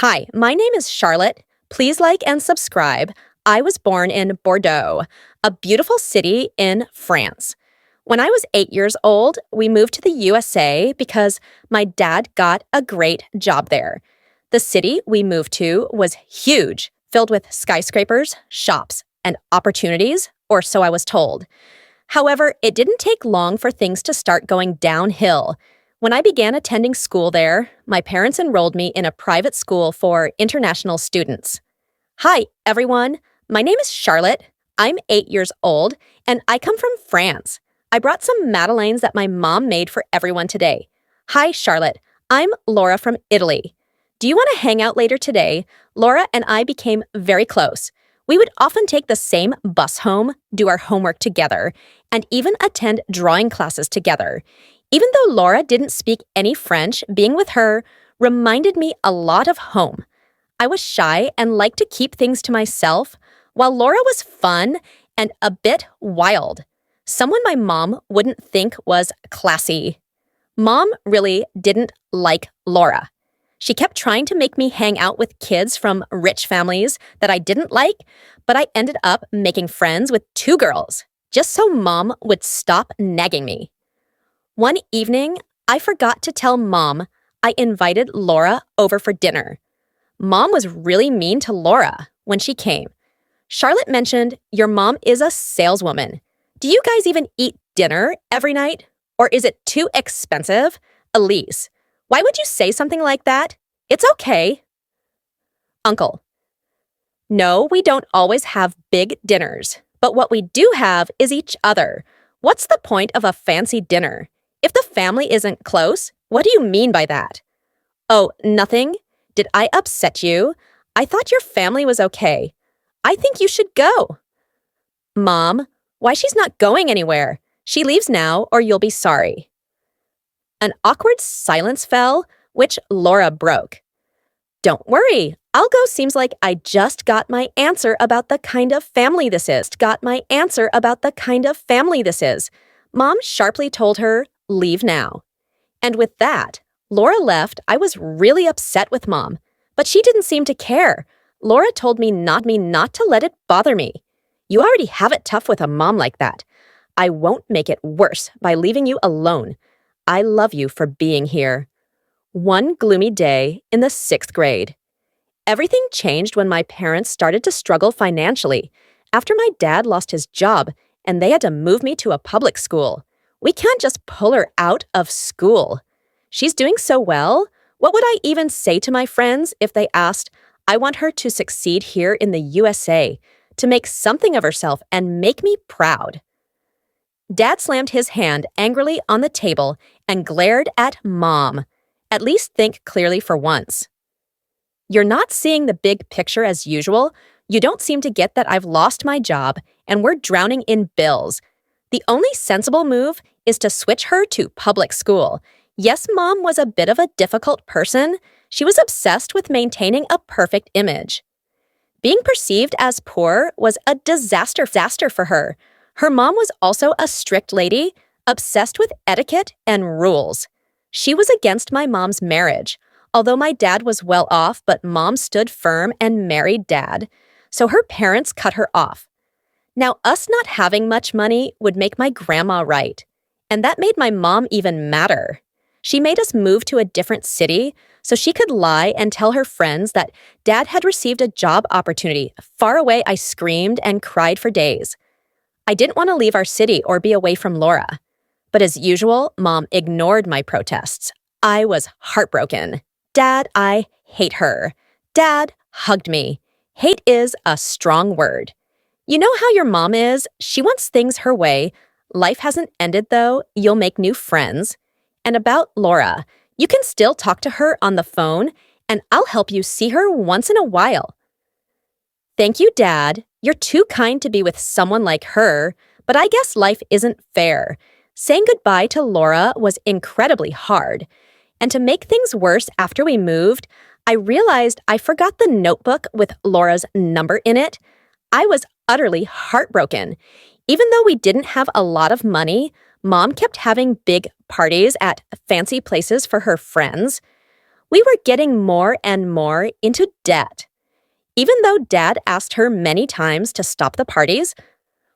Hi, my name is Charlotte. Please like and subscribe. I was born in Bordeaux, a beautiful city in France. When I was 8 years old, we moved to the USA because my dad got a great job there. The city we moved to was huge, filled with skyscrapers, shops, and opportunities, or so I was told. However, it didn't take long for things to start going downhill. When I began attending school there, my parents enrolled me in a private school for international students. Hi, everyone. My name is Charlotte. I'm 8 years old, and I come from France. I brought some madeleines that my mom made for everyone today. Hi, Charlotte. I'm Laura from Italy. Do you want to hang out later today? Laura and I became very close. We would often take the same bus home, do our homework together, and even attend drawing classes together. Even though Laura didn't speak any French, being with her reminded me a lot of home. I was shy and liked to keep things to myself, while Laura was fun and a bit wild. Someone my mom wouldn't think was classy. Mom really didn't like Laura. She kept trying to make me hang out with kids from rich families that I didn't like, but I ended up making friends with two girls, just so Mom would stop nagging me. One evening, I forgot to tell Mom I invited Laura over for dinner. Mom was really mean to Laura when she came. Charlotte mentioned, "Your mom is a saleswoman. Do you guys even eat dinner every night? Or is it too expensive?" Elise, why would you say something like that? It's okay. Uncle, no, we don't always have big dinners, but what we do have is each other. What's the point of a fancy dinner? If the family isn't close, what do you mean by that? Oh, nothing. Did I upset you? I thought your family was okay. I think you should go. Mom, why she's not going anywhere? She leaves now or you'll be sorry. An awkward silence fell, which Laura broke. Don't worry, I'll go seems like I just got my answer about the kind of family this is. Mom sharply told her, leave now. And with that, Laura left. I was really upset with Mom, but she didn't seem to care. Laura told me not to let it bother me. You already have it tough with a mom like that. I won't make it worse by leaving you alone. I love you for being here. One gloomy day in the 6th grade. Everything changed when my parents started to struggle financially. After my dad lost his job and they had to move me to a public school. We can't just pull her out of school. She's doing so well. What would I even say to my friends if they asked, I want her to succeed here in the USA, to make something of herself and make me proud. Dad slammed his hand angrily on the table and glared at Mom. At least think clearly for once. You're not seeing the big picture as usual. You don't seem to get that I've lost my job and we're drowning in bills. The only sensible move is to switch her to public school. Yes, Mom was a bit of a difficult person. She was obsessed with maintaining a perfect image. Being perceived as poor was a disaster for her. Her mom was also a strict lady, obsessed with etiquette and rules. She was against my mom's marriage, although my dad was well off, but Mom stood firm and married Dad, so her parents cut her off. Now, us not having much money would make my grandma right, and that made my mom even madder. She made us move to a different city so she could lie and tell her friends that Dad had received a job opportunity. Far away, I screamed and cried for days. I didn't want to leave our city or be away from Laura. But as usual, Mom ignored my protests. I was heartbroken. Dad, I hate her. Dad hugged me. Hate is a strong word. You know how your mom is? She wants things her way. Life hasn't ended, though. You'll make new friends. And about Laura, you can still talk to her on the phone, and I'll help you see her once in a while. Thank you, Dad. You're too kind to be with someone like her, but I guess life isn't fair. Saying goodbye to Laura was incredibly hard. And to make things worse after we moved, I realized I forgot the notebook with Laura's number in it. I was utterly heartbroken. Even though we didn't have a lot of money, Mom kept having big parties at fancy places for her friends. We were getting more and more into debt. Even though Dad asked her many times to stop the parties,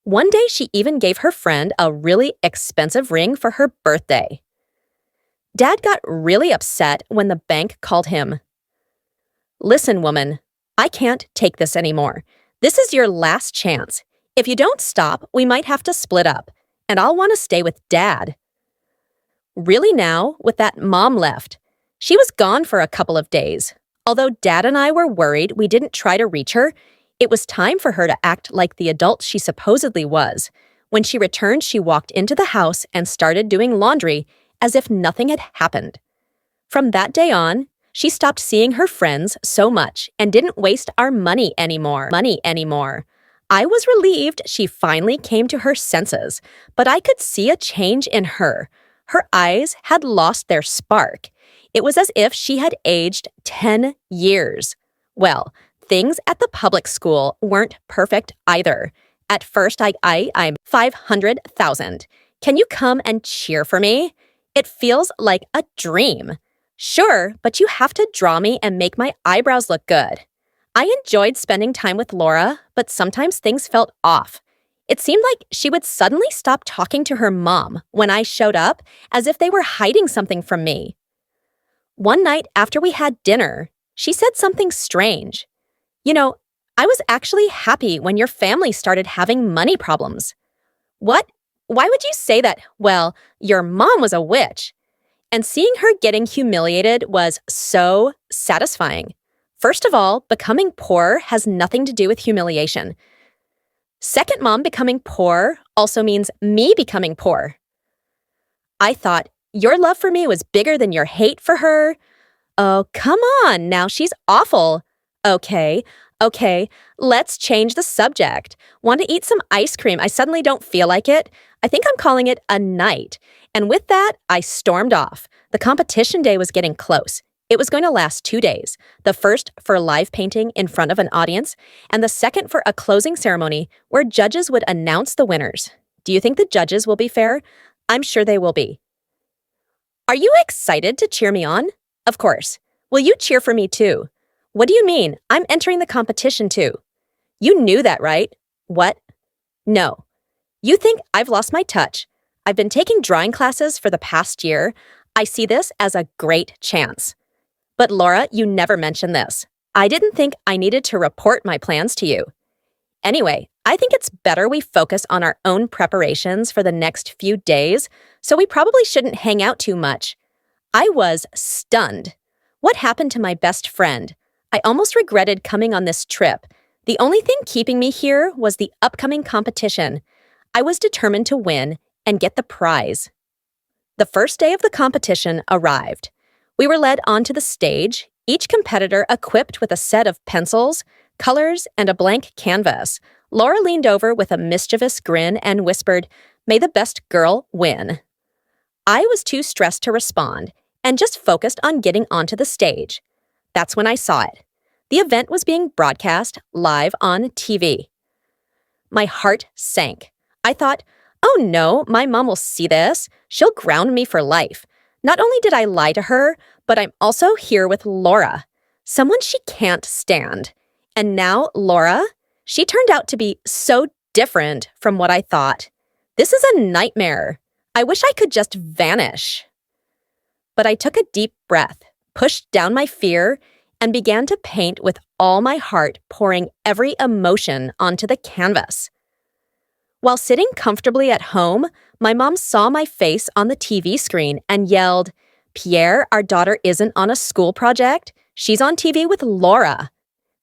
one day she even gave her friend a really expensive ring for her birthday. Dad got really upset when the bank called him. "Listen, woman, I can't take this anymore. This is your last chance. If you don't stop, we might have to split up, and I'll want to stay with Dad." Really now, with that mom left. She was gone for a couple of days. Although Dad and I were worried we didn't try to reach her, it was time for her to act like the adult she supposedly was. When she returned, she walked into the house and started doing laundry as if nothing had happened. From that day on, she stopped seeing her friends so much and didn't waste our money anymore. I was relieved she finally came to her senses, but I could see a change in her. Her eyes had lost their spark. It was as if she had aged 10 years. Well, things at the public school weren't perfect either. At first, I'm 500,000. Can you come and cheer for me? It feels like a dream. Sure, but you have to draw me and make my eyebrows look good. I enjoyed spending time with Laura, but sometimes things felt off. It seemed like she would suddenly stop talking to her mom when I showed up, as if they were hiding something from me. One night after we had dinner, she said something strange. "You know, I was actually happy when your family started having money problems." "What? Why would you say that?" "Well, your mom was a witch." And seeing her getting humiliated was so satisfying. First of all, becoming poor has nothing to do with humiliation. Second, mom becoming poor also means me becoming poor. I thought, your love for me was bigger than your hate for her. Oh, come on, now she's awful. Okay, let's change the subject. Want to eat some ice cream? I suddenly don't feel like it. I think I'm calling it a night. And with that, I stormed off. The competition day was getting close. It was going to last 2 days, the first for live painting in front of an audience, and the second for a closing ceremony where judges would announce the winners. Do you think the judges will be fair? I'm sure they will be. Are you excited to cheer me on? Of course. Will you cheer for me too? What do you mean? I'm entering the competition too. You knew that, right? What? No. You think I've lost my touch. I've been taking drawing classes for the past year. I see this as a great chance. But Laura, you never mentioned this. I didn't think I needed to report my plans to you. Anyway, I think it's better we focus on our own preparations for the next few days, so we probably shouldn't hang out too much. I was stunned. What happened to my best friend? I almost regretted coming on this trip. The only thing keeping me here was the upcoming competition. I was determined to win and get the prize. The first day of the competition arrived. We were led onto the stage, each competitor equipped with a set of pencils, colors, and a blank canvas. Laura leaned over with a mischievous grin and whispered, "May the best girl win." I was too stressed to respond and just focused on getting onto the stage. That's when I saw it. The event was being broadcast live on TV. My heart sank. I thought, oh no, my mom will see this. She'll ground me for life. Not only did I lie to her, but I'm also here with Laura, someone she can't stand. And now Laura, she turned out to be so different from what I thought. This is a nightmare. I wish I could just vanish. But I took a deep breath, pushed down my fear, and began to paint with all my heart, pouring every emotion onto the canvas. While sitting comfortably at home, my mom saw my face on the TV screen and yelled, "Pierre, our daughter isn't on a school project. She's on TV with Laura.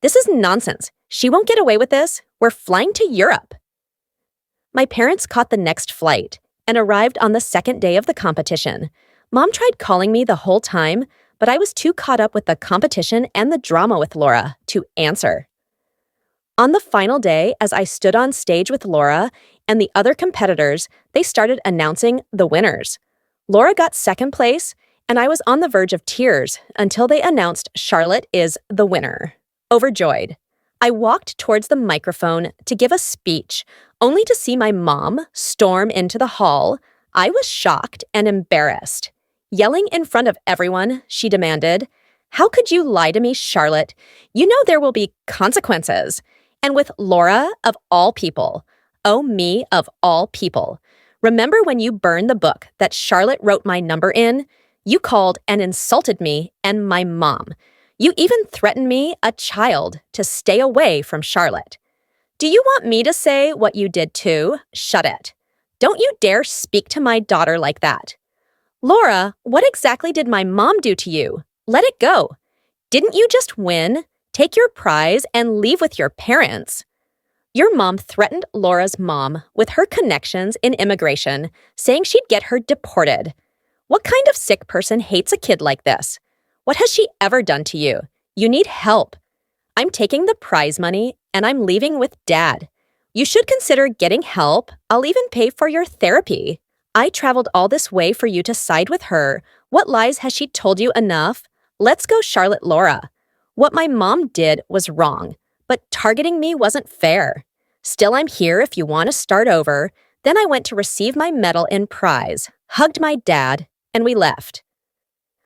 This is nonsense. She won't get away with this. We're flying to Europe." My parents caught the next flight and arrived on the second day of the competition. Mom tried calling me the whole time, but I was too caught up with the competition and the drama with Laura to answer. On the final day, as I stood on stage with Laura and the other competitors, they started announcing the winners. Laura got second place, and I was on the verge of tears until they announced Charlotte is the winner. Overjoyed, I walked towards the microphone to give a speech, only to see my mom storm into the hall. I was shocked and embarrassed. Yelling in front of everyone, she demanded, How could you lie to me, Charlotte? You know there will be consequences. And with Laura, of all people. Oh, me, of all people. Remember when you burned the book that Charlotte wrote my number in? You called and insulted me and my mom. You even threatened me, a child, to stay away from Charlotte. Do you want me to say what you did too? Shut it. Don't you dare speak to my daughter like that. Laura, what exactly did my mom do to you? Let it go. Didn't you just win? Take your prize and leave with your parents. Your mom threatened Laura's mom with her connections in immigration, saying she'd get her deported. What kind of sick person hates a kid like this? What has she ever done to you? You need help. I'm taking the prize money and I'm leaving with Dad. You should consider getting help. I'll even pay for your therapy. I traveled all this way for you to side with her. What lies has she told you enough? Let's go, Charlotte Laura. What my mom did was wrong, but targeting me wasn't fair. Still, I'm here if you want to start over. Then I went to receive my medal in prize, hugged my dad, and we left.